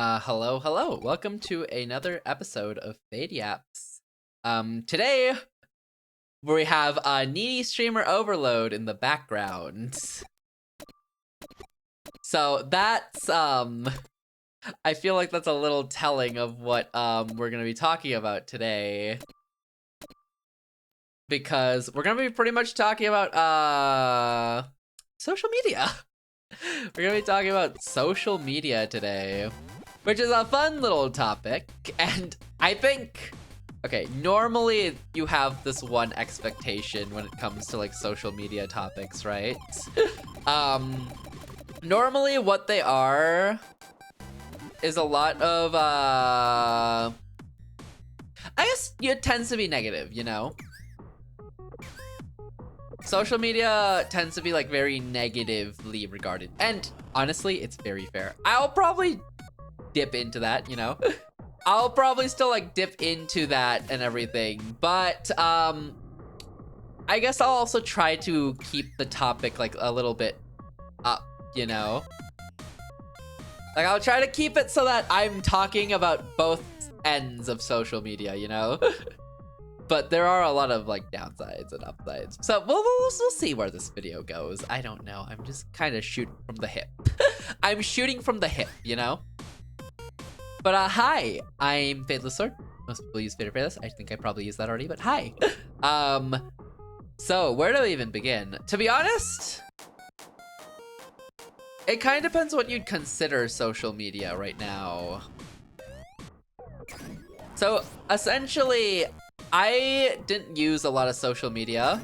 Hello. Welcome to another episode of Yaps. Today we have a needy streamer overload in the background. So that's I feel like that's a little telling of what we're gonna be talking about today. Because we're gonna be pretty much talking about social media. We're gonna be talking about social media today, which is a fun little topic. And I think, okay, normally you have this one expectation when it comes to like social media topics, right? Normally what they are is a lot of, I guess it tends to be negative, you know? Social media tends to be like very negatively regarded, and honestly, it's very fair. I'll probably dip into that, you know? I'll probably still like dip into that and everything, but I guess I'll also try to keep the topic like a little bit up, you know? Like I'll try to keep it so that I'm talking about both ends of social media, you know? But there are a lot of like downsides and upsides. So we'll see where this video goes. I don't know. I'm just kind of shooting from the hip. I'm shooting from the hip, you know? But hi, I'm Fadelessword. Most people use Fadeless. I think I probably used that already, but hi. So where do we even begin? To be honest, it kind of depends what you'd consider social media right now. So essentially, I didn't use a lot of social media.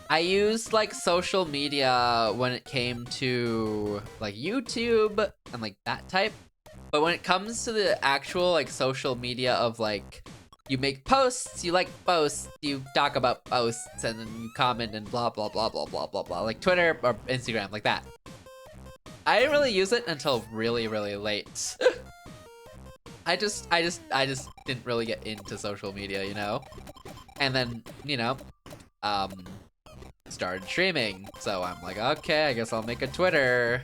I used like social media when it came to like YouTube and like that type. But when it comes to the actual like social media of like, you make posts, you like posts, you talk about posts, and then you comment and blah, blah, blah, blah, blah, blah, blah, like Twitter or Instagram, like that. I didn't really use it until really, really late. I just didn't really get into social media, you know? And then, you know, started streaming. So I'm like, okay, I guess I'll make a Twitter.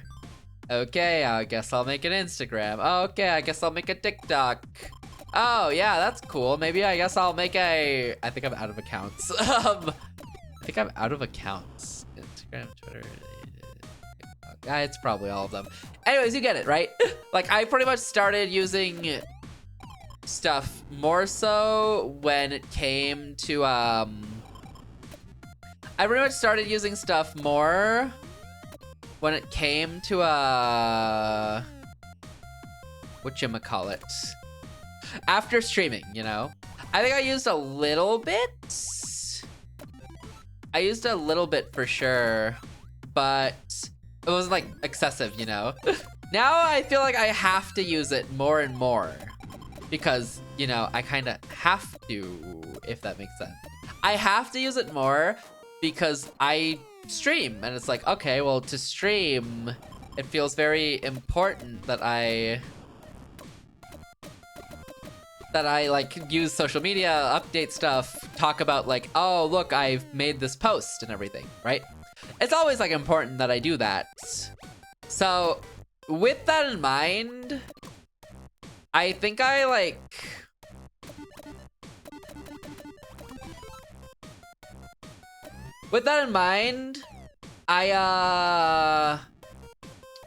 Okay, I guess I'll make an Instagram. Okay, I guess I'll make a TikTok. Oh, yeah, that's cool. Maybe I guess I'll make a... I think I'm out of accounts. I think I'm out of accounts. Instagram, Twitter... it's probably all of them. Anyways, you get it, right? Like, I pretty much started using stuff more so when it came to, I pretty much started using stuff more when it came to, whatchamacallit? After streaming, you know? I think I used a little bit. I used a little bit for sure, but it wasn't like excessive, you know? Now I feel like I have to use it more and more because, you know, I kind of have to, if that makes sense. I have to use it more because I stream and it's like, okay, well, to stream, it feels very important that I like use social media, update stuff, talk about like, oh, look, I've made this post and everything, right? It's always like important that I do that. So with that in mind, I think I like... With that in mind, I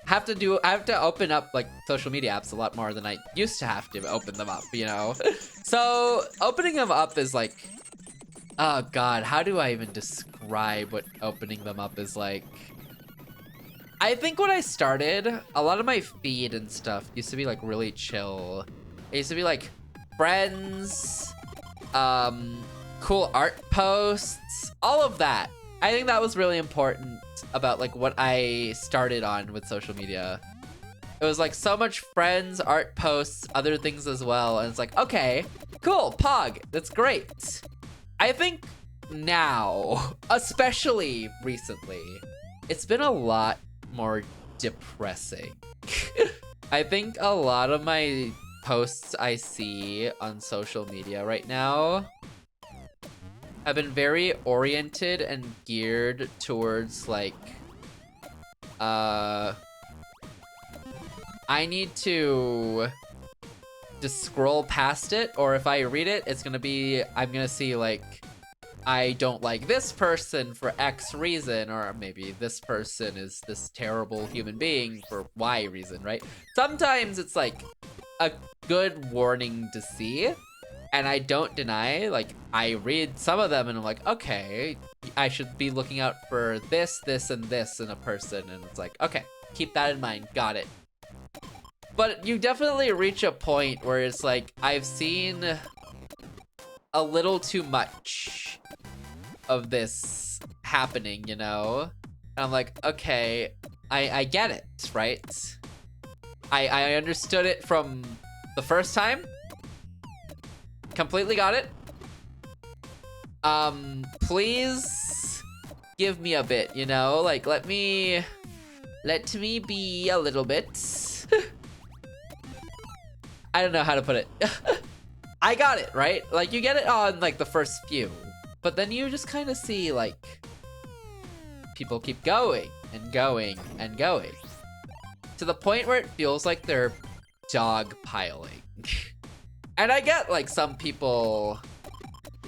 have to open up like social media apps a lot more than I used to have to open them up, you know? So opening them up is like, oh god, how do I even describe what opening them up is like? I think when I started, a lot of my feed and stuff used to be like really chill. It used to be like friends, cool art posts, all of that. I think that was really important about like what I started on with social media. It was like so much friends, art posts, other things as well. And it's like, okay, cool, Pog, that's great. I think now, especially recently, it's been a lot more depressing. I think a lot of my posts I see on social media right now have been very oriented and geared towards like I need to just scroll past it, or if I read it, it's gonna be, I'm gonna see like, I don't like this person for X reason, or maybe this person is this terrible human being for Y reason, right? Sometimes it's like a good warning to see, and I don't deny, like, I read some of them and I'm like, okay, I should be looking out for this, this, and this in a person, and it's like, okay, keep that in mind, got it. But you definitely reach a point where it's like, I've seen a little too much of this happening, you know? And I'm like, okay, I get it, right? I understood it from the first time. Completely got it. Please give me a bit, you know? Like, let me be a little bit. I don't know how to put it. I got it, right? Like, you get it on, like, the first few. But then you just kind of see, like, people keep going and going and going. To the point where it feels like they're dogpiling. And I get, like, some people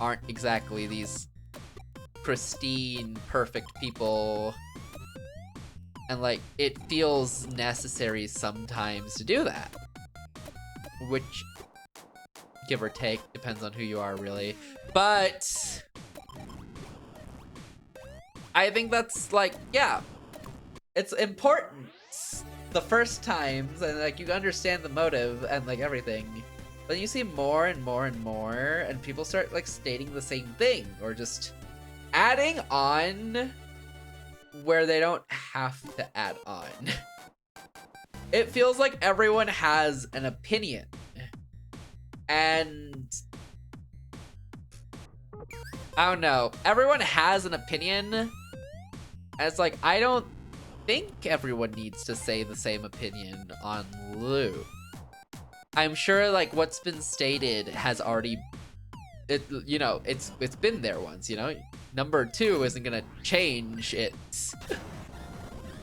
aren't exactly these pristine, perfect people. And, like, it feels necessary sometimes to do that. Which, give or take, depends on who you are, really. But I think that's, like, yeah, it's important the first times, and, like, you understand the motive and, like, everything. But you see more and more and more, and people start, like, stating the same thing, or just adding on where they don't have to add on. It feels like everyone has an opinion. And I don't know. Everyone has an opinion. And it's like, I don't think everyone needs to say the same opinion on Lou. I'm sure, like, what's been stated has already, you know, it's been there once, you know? Number 2 isn't gonna change it.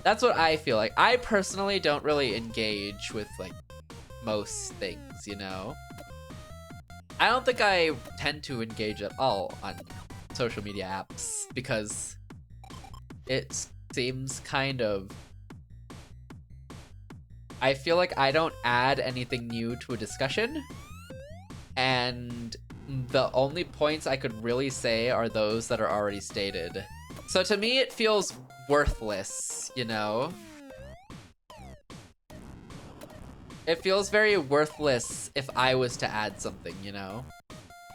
That's what I feel like. I personally don't really engage with, like, most things, you know? I don't think I tend to engage at all on social media apps because it seems kind of, I feel like I don't add anything new to a discussion, and the only points I could really say are those that are already stated. So to me, it feels worthless, you know? It feels very worthless if I was to add something, you know?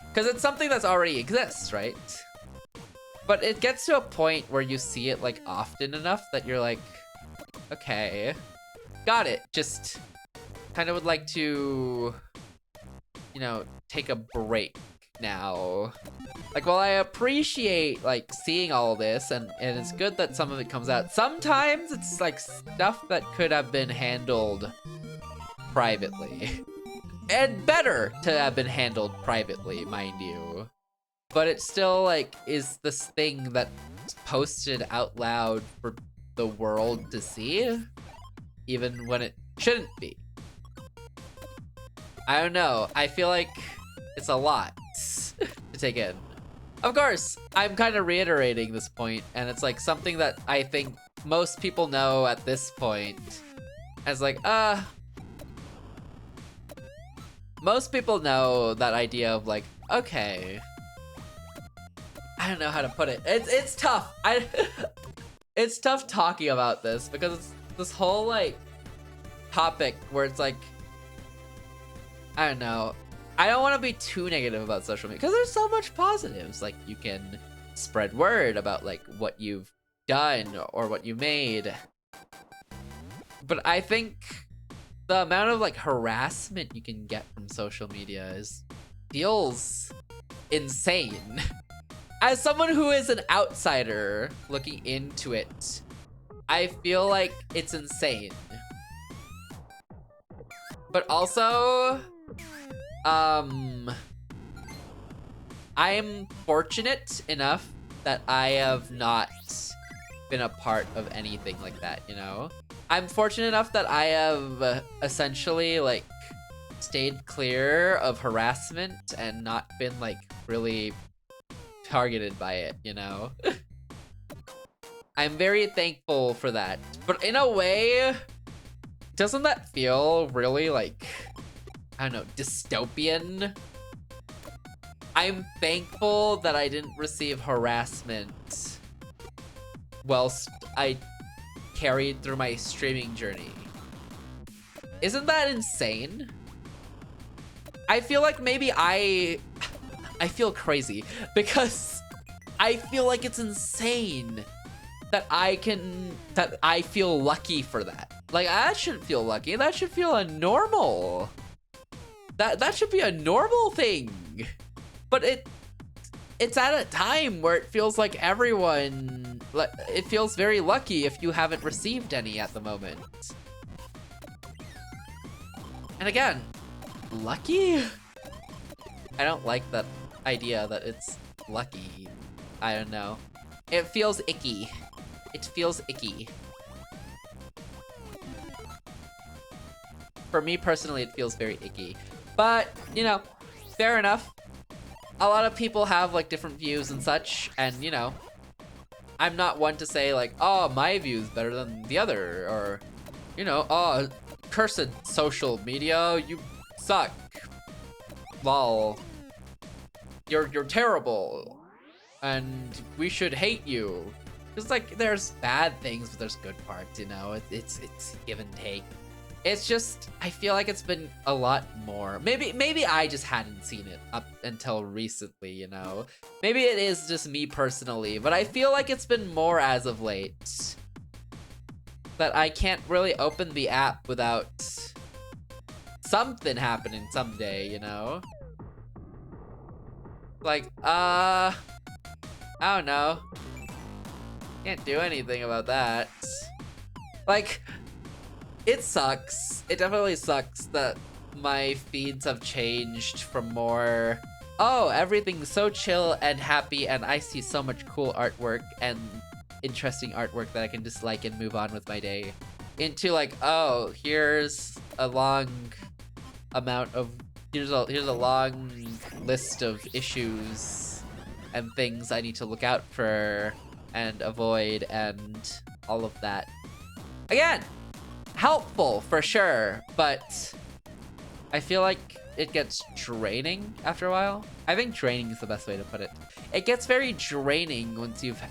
Because it's something that's already exists, right? But it gets to a point where you see it, like, often enough that you're like, okay, got it. Just kind of would like to, you know, take a break now. Like, while I appreciate, like, seeing all this, and it's good that some of it comes out, sometimes it's, like, stuff that could have been handled privately. And better to have been handled privately, mind you. But it still, like, is this thing that's posted out loud for the world to see, even when it shouldn't be. I don't know. I feel like it's a lot to take in. Of course, I'm kind of reiterating this point, and it's, like, something that I think most people know at this point. As, like, most people know that idea of, like, okay, I don't know how to put it. It's tough. It's tough talking about this because it's this whole, like, topic where it's like, I don't know. I don't want to be too negative about social media because there's so much positives. Like, you can spread word about, like, what you've done or what you made. But I think the amount of, like, harassment you can get from social media feels insane. As someone who is an outsider looking into it, I feel like it's insane. But also, I'm fortunate enough that I have not been a part of anything like that, you know? I'm fortunate enough that I have essentially like stayed clear of harassment and not been like really targeted by it, you know? I'm very thankful for that. But in a way, doesn't that feel really like, I don't know, dystopian? I'm thankful that I didn't receive harassment whilst I carried through my streaming journey. Isn't that insane? I feel like maybe I feel crazy because I feel like it's insane that I feel lucky for that. Like, I shouldn't feel lucky. That should feel a normal. That should be a normal thing. But it's at a time where it feels like everyone, it feels very lucky if you haven't received any at the moment. And again, lucky? I don't like that idea that it's lucky. I don't know. It feels icky. It feels icky. For me personally, it feels very icky. But, you know, fair enough. A lot of people have like different views and such, and you know, I'm not one to say like, oh, my view is better than the other, or, you know, oh, cursed social media, you suck. Lol. You're terrible. And we should hate you. Because like there's bad things, but there's good parts, you know? It's give and take. It's just, I feel like it's been a lot more. Maybe I just hadn't seen it up until recently, you know? Maybe it is just me personally, but I feel like it's been more as of late. That I can't really open the app without something happening someday, you know? Like, I don't know. Can't do anything about that. Like, it sucks. It definitely sucks that my feeds have changed from more, oh, everything's so chill and happy and I see so much cool artwork and interesting artwork that I can just like and move on with my day, into like, oh, here's a long amount of, here's a long list of issues and things I need to look out for and avoid and all of that. Again, helpful for sure, but I feel like it gets draining after a while. I think draining is the best way to put it. It gets very draining once you've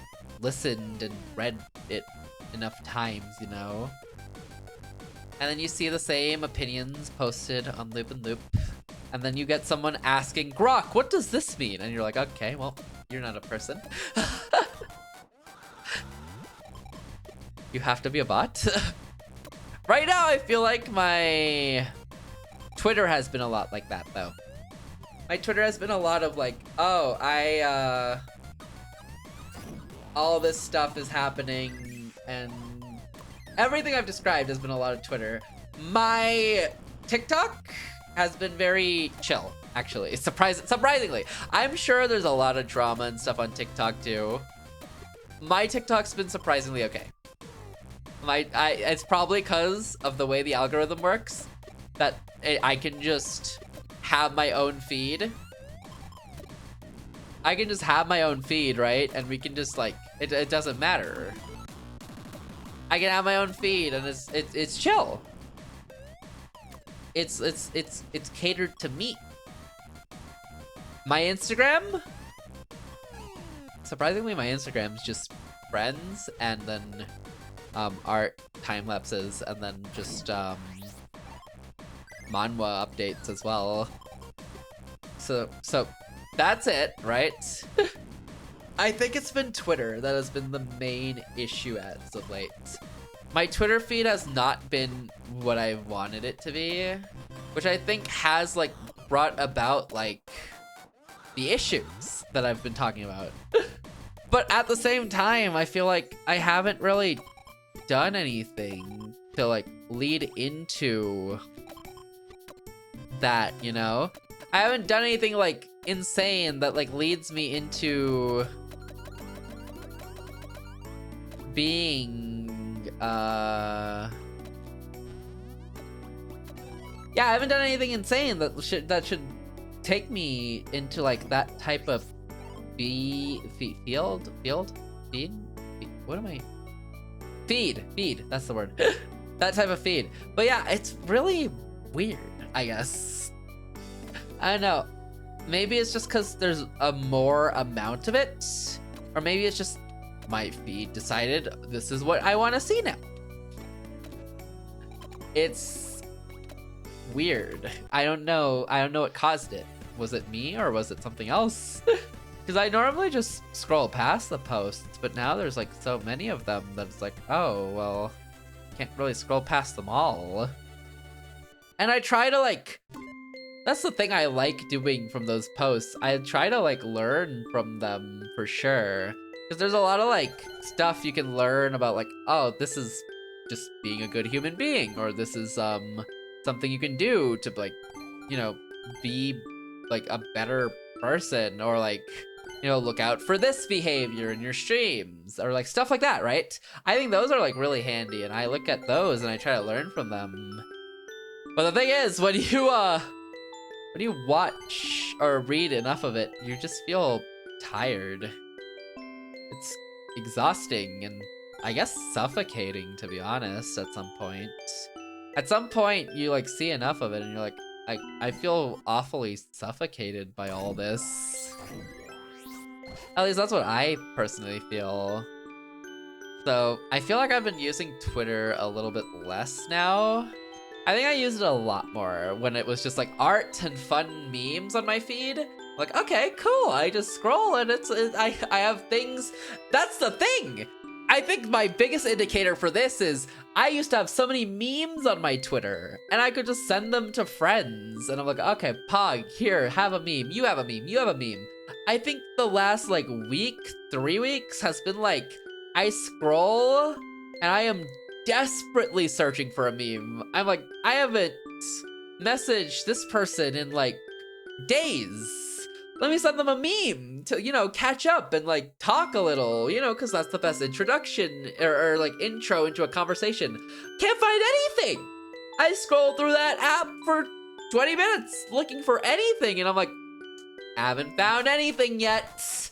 listened and read it enough times, you know? And then you see the same opinions posted on Loop and Loop, and then you get someone asking, Grok, what does this mean? And you're like, okay, well, you're not a person. You have to be a bot. Right now, I feel like my Twitter has been a lot like that, though. My Twitter has been a lot of like, oh, all this stuff is happening, and everything I've described has been a lot of Twitter. My TikTok has been very chill, actually. Surprisingly. I'm sure there's a lot of drama and stuff on TikTok, too. My TikTok's been surprisingly okay. It's probably because of the way the algorithm works, that I can just have my own feed. I can just have my own feed, right? And we can just like, it doesn't matter. I can have my own feed and it's chill. It's catered to me. My Instagram? Surprisingly, my Instagram's just friends and then art time lapses and then just manhwa updates as well. So that's it, right? I think it's been Twitter that has been the main issue as of late. My Twitter feed has not been what I wanted it to be, which I think has like brought about like the issues that I've been talking about. But at the same time, I feel like I haven't really done anything to like lead into that, you know? I haven't done anything like insane that like leads me into being, yeah, I haven't done anything insane that should take me into like that type of feed. What am I? Feed. That's the word. That type of feed. But yeah, it's really weird, I guess. I don't know. Maybe it's just because there's a more amount of it, or maybe it's just my feed decided this is what I want to see now. It's weird. I don't know what caused it. Was it me or was it something else? Because I normally just scroll past the posts, but now there's like so many of them that it's like, oh, well, can't really scroll past them all. And I try to like, that's the thing I like doing from those posts. I try to like learn from them for sure. Because there's a lot of like stuff you can learn about like, oh, this is just being a good human being, or this is something you can do to like, you know, be like a better person, or like, you know, look out for this behavior in your streams, or like stuff like that, right? I think those are like really handy, and I look at those and I try to learn from them. But the thing is, when you watch or read enough of it, you just feel tired. It's exhausting and I guess suffocating, to be honest, at some point. At some point, you like see enough of it and you're like, I feel awfully suffocated by all this. At least that's what I personally feel. So I feel like I've been using Twitter a little bit less now. I think I used it a lot more when it was just like art and fun memes on my feed. Like, okay, cool. I just scroll and I have things. That's the thing. I think my biggest indicator for this is I used to have so many memes on my Twitter and I could just send them to friends. And I'm like, okay, Pog, here, have a meme. You have a meme. You have a meme. I think the last like week, 3 weeks has been like, I scroll and I am desperately searching for a meme. I'm like, I haven't messaged this person in like days. Let me send them a meme to, you know, catch up and like talk a little, you know, because that's the best introduction or like intro into a conversation. Can't find anything. I scroll through that app for 20 minutes looking for anything and I'm like, haven't found anything yet.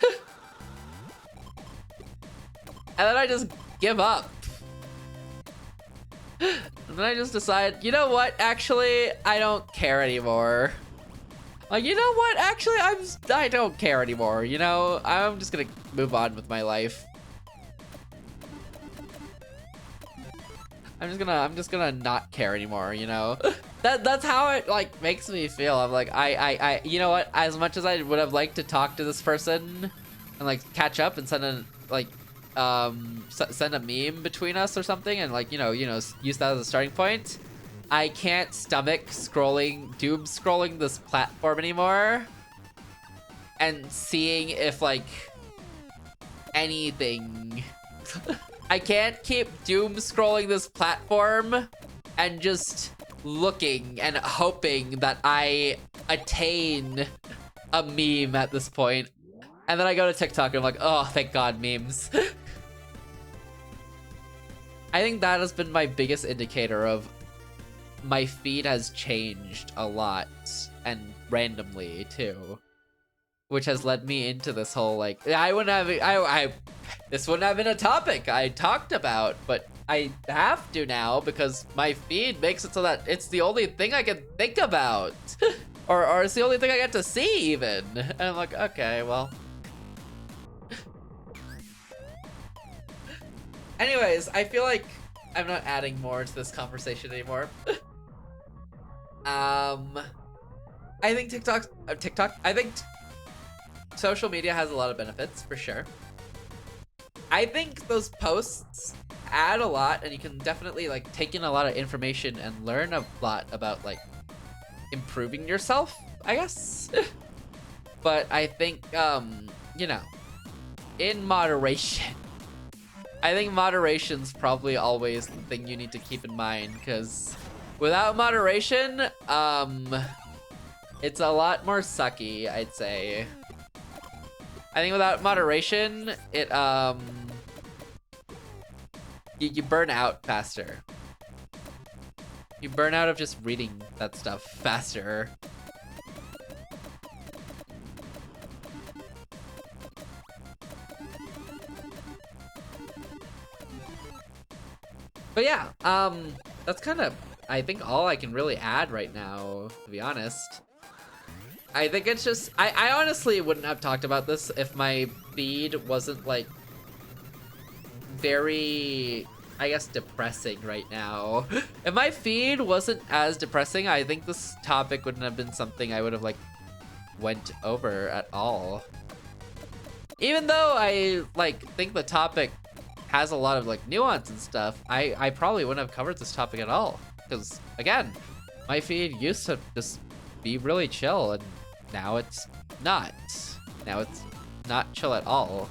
And then I just give up. And then I just decide, you know what? Actually, I don't care anymore. Like, you know what? Actually, I don't care anymore. You know, I'm just gonna move on with my life. I'm just gonna not care anymore. You know, that's how it like makes me feel. I'm like, you know what? As much as I would have liked to talk to this person and like catch up and send a like send a meme between us or something and like you know use that as a starting point, I can't stomach doom scrolling this platform anymore and seeing if like anything. I can't keep doom scrolling this platform and just looking and hoping that I attain a meme at this point. And then I go to TikTok and I'm like, oh, thank God, memes. I think that has been my biggest indicator of my feed has changed a lot and randomly too, which has led me into this whole like this wouldn't have been a topic I talked about, but I have to now because my feed makes it so that it's the only thing I can think about or it's the only thing I get to see even. And I'm like, okay, well. Anyways, I feel like I'm not adding more to this conversation anymore. I think I think social media has a lot of benefits for sure. I think those posts add a lot and you can definitely like take in a lot of information and learn a lot about like improving yourself, I guess. But I think, you know, in moderation. I think moderation's probably always the thing you need to keep in mind, because without moderation, it's a lot more sucky, I'd say. I think without moderation, you burn out faster. You burn out of just reading that stuff faster. But yeah, that's kind of, I think, all I can really add right now, to be honest. I think it's just, I honestly wouldn't have talked about this if my feed wasn't, like, very, I guess, depressing right now. If my feed wasn't as depressing, I think this topic wouldn't have been something I would have, like, went over at all. Even though I, like, think the topic has a lot of, like, nuance and stuff, I probably wouldn't have covered this topic at all. Because, again, my feed used to just be really chill, and now it's not. Now it's not chill at all.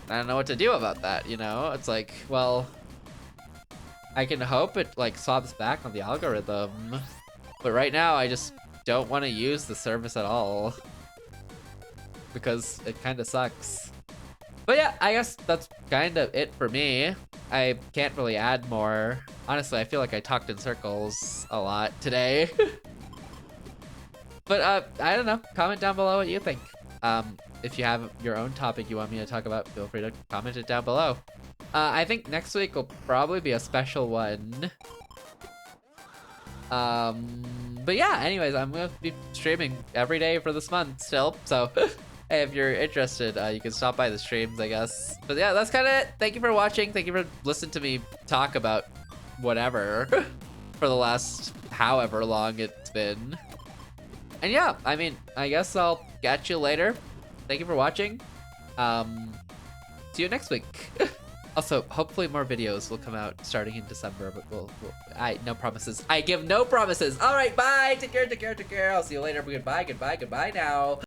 I don't know what to do about that, you know? It's like, well, I can hope it, like, swaps back on the algorithm. But right now, I just don't want to use the service at all. Because it kind of sucks. But yeah, I guess that's kind of it for me. I can't really add more. Honestly, I feel like I talked in circles a lot today. But I don't know. Comment down below what you think. If you have your own topic you want me to talk about, feel free to comment it down below. I think next week will probably be a special one. But yeah, anyways, I'm gonna be streaming every day for this month still, so hey, if you're interested, you can stop by the streams, I guess. But yeah, that's kind of it. Thank you for watching. Thank you for listening to me talk about whatever for the last however long it's been. And yeah, I mean, I guess I'll catch you later. Thank you for watching. See you next week. Also, hopefully more videos will come out starting in December, but no promises. I give no promises. All right, bye. Take care, take care, take care. I'll see you later. Goodbye, goodbye, goodbye now.